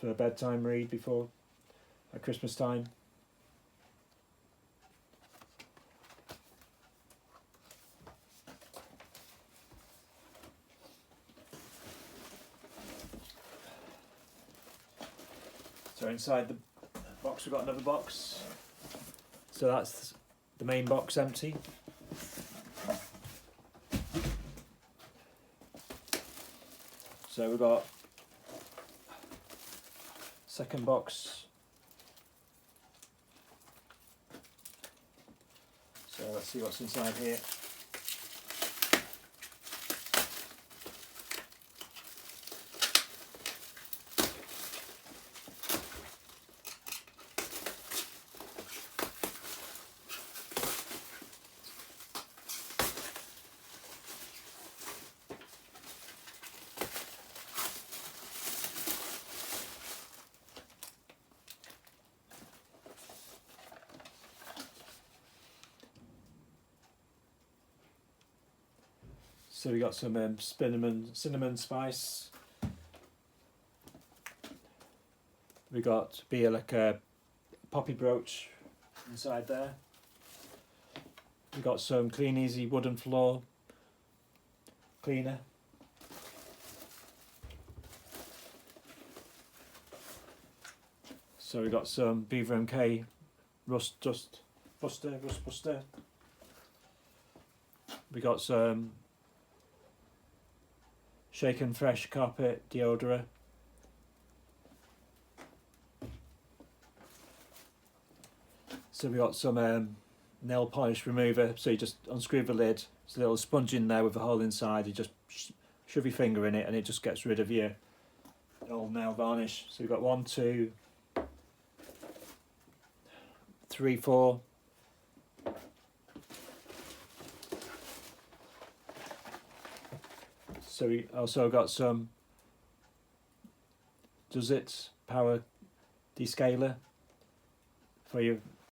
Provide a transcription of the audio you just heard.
for a bedtime read before at Christmas time. So inside the box we've got another box. So that's the main box empty. So we've got second box. So let's see what's inside here. So we got some cinnamon spice. We got like a poppy brooch inside there. We got some Clean Easy wooden floor cleaner. So we got some VivaMK rust buster. We got some Shaken Fresh carpet deodorant. So we got some nail polish remover. So you just unscrew the lid. There's a little sponge in there with a hole inside. You just shove your finger in it and it just gets rid of your old nail varnish. So we've got 1, 2, 3, 4. So we also got some Does It power descaler for your